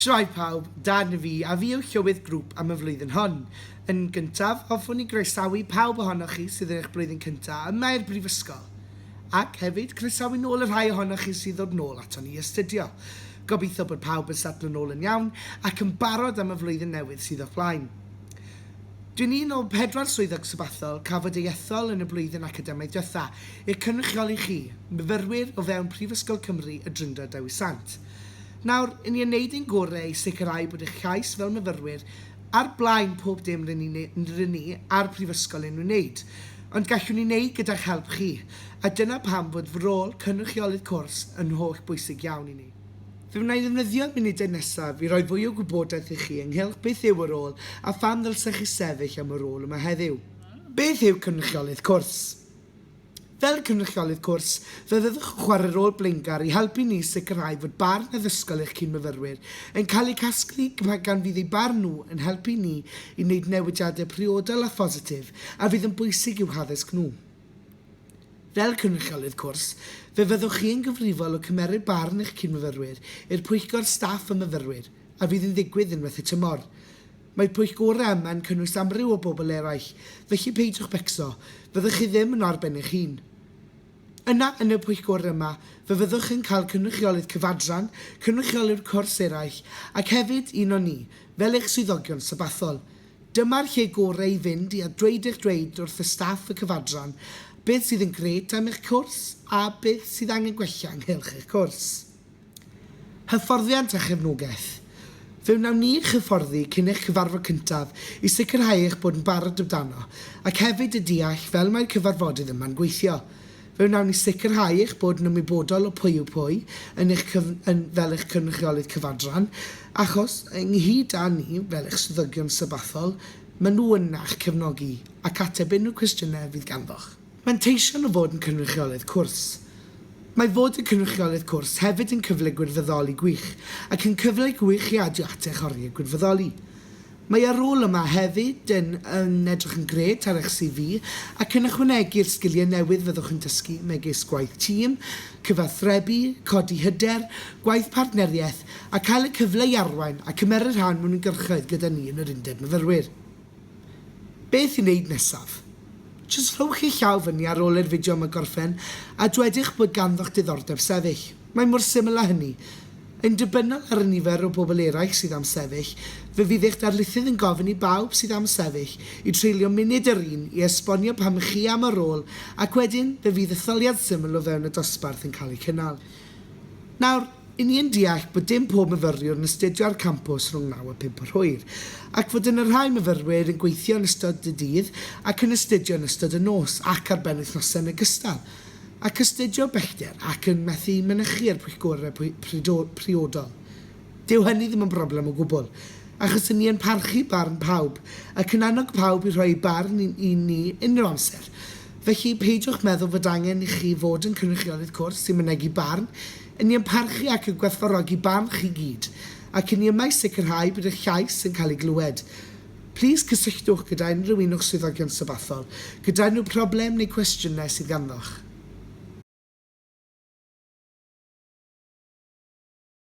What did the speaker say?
Shwmae pawb, Dan y fi, a fi yw llywydd grŵp am y flwyddyn hon. Yn gyntaf, hoffwn i groesawu pawb ohonoch chi sydd yn eich blwyddyn cyntaf yma i'r brifysgol. Ac hefyd, croesawu nôl y rhai ohonoch chi sydd ddod nôl ato ni astudio. Gobeithio bod pawb yn sadlo nôl yn iawn ac yn barod am y flwyddyn newydd sydd o'ch blaen. Dwi'n un o 4 swyddog sybathol cafod ei ethol yn y blwyddyn academaidd diwetha i'r cynrychioli chi, myfyrwyr o fewn Prifysgol Cymru y Drindod Dewi Sant. Nawr, i ni wneud ein gorau i sicrhau bod eich llais fel myfyrwyr ar blaen pob dim rydyn ni a'r prifysgol yn wneud, ond gallwn ni wneud gyda'ch help chi, a dyna pam bod fy rôl cynrychiolydd cwrs yn holl bwysig iawn i ni. Fe wna i ddefnyddio munudau nesaf i roi fwy o gwybodaeth i chi ynghylch beth yw y rôl a pham ddylsech chi sefyll am y rôl yma heddiw. Beth yw cynrychiolydd cwrs? Fel cynrychiolydd cwrs, fe fyddwch yn chwarae rôl blaengar i helpu ni sicrhau fod barn addysgol eich cyn-myfyrwyr yn cael eu casglu gan fydd eu barn nhw yn helpu ni i wneud newidiadau priodol a positif a fydd yn bwysig i'w haddysg nhw. Fel cynrychiolydd cwrs, fe fyddwch chi yn gyfrifol o cymeryd barn eich cyn-myfyrwyr i'r pwyllgor staff y myfyrwyr a fydd yn ddigwydd unwaith y tymor. Mae'r pwyllgorau yma yn cynnwys amryw o bobl eraill, felly peidiwch becso, fyddwch chi ddim yn arben eich hun. Yna, yn y pwyllgor yma, fe fyddwch yn cael cynrychiolydd cyfadran, cynrychiolydd cwrs eraill, ac hefyd un o ni, fel eich swyddogion sabathol. Dyma'r lle gorau i fynd i dweud wrth y staff y cyfadran beth sydd yn gret am eich cwrs a beth sydd angen gwella ynghylch eich cwrs. Hyfforddiant a chefnogaeth. Fe wnawn ni chyfforddi cyn eich cyfarfod cyntaf i sicrhau eich bod yn barod amdano, ac hefyd y deall fel mae'r cyfarfodydd yma'n gweithio. Fe wnawn ni sicrhau eich bod yn ymwybodol o pwy yw pwy fel eich cynrychiolydd cyfadran, achos ynghyd â ni fel eich swyddogion sabathol, maen nhw yna'ch cefnogi ac ateb unrhyw cwestiynau fydd ganddoch. Manteision o fod yn cynrychiolydd cwrs. Mae fod yn cynrychiolydd cwrs hefyd yn cyfle gwirfoddoli gwych ac yn cyfle gwych i adio at eich oriau gwirfoddoli. Mae ar ôl yma hefyd yn edrych yn gret ar eich CV ac yn ychwanegu'r sgiliau newydd fyddwch yn dysgu megis gwaith tîm, cyfathrebu, codi hyder, gwaith partneriaeth a cael y cyfle i arwain a cymeryd rhan mewn ymgyrchoedd gyda ni yn yr undeb myfyrwyr. Beth i wneud nesaf? Jyst rhowch chi llaw fyny ar ôl i'r fideo yma gorffen a dwedwch bod ganddoch diddordeb sefyll. Mae mor syml â hynny. Yn dibynnol ar y nifer o bobl eraill sydd am sefyll, fe fydd eich darlithydd yn gofyn i bawb sydd am sefyll i treulio munud yr un i esbonio pam chi am y rôl ac wedyn fe fydd etholiad syml o fewn y dosbarth yn cael ei cynnal. Nawr, i ni yn deall bod dim pob myfyriwr yn astudio ar campws rhwng 9 a 5 o'r hwyr, ac fod yna rhai myfyrwyr yn gweithio yn ystod y dydd ac yn astudio yn ystod y nos ac ar ben wythnosau yn ogystal, ac astudio bellter ac yn methu mynychu'r pwyllgorau priodol. Dyw hynny ddim yn broblem o gwbl, achos ni yn parchu barn pawb ac yn annog pawb i rhoi barn i ni unrhyw amser. Felly peidiwch meddwl fod angen i chi fod yn cynrychiolydd cwrs sy'n mynegu barn, yn ni yn parchu ac yn gwerthfawrogi barn chi gyd, ac yn ni yma i sicrhau bod eich llais yn cael ei glywed. Plis cysylltwch gyda unrhyw un o'ch swyddogion sabathol, gyda unrhyw problem neu cwestiynau sydd ganddoch.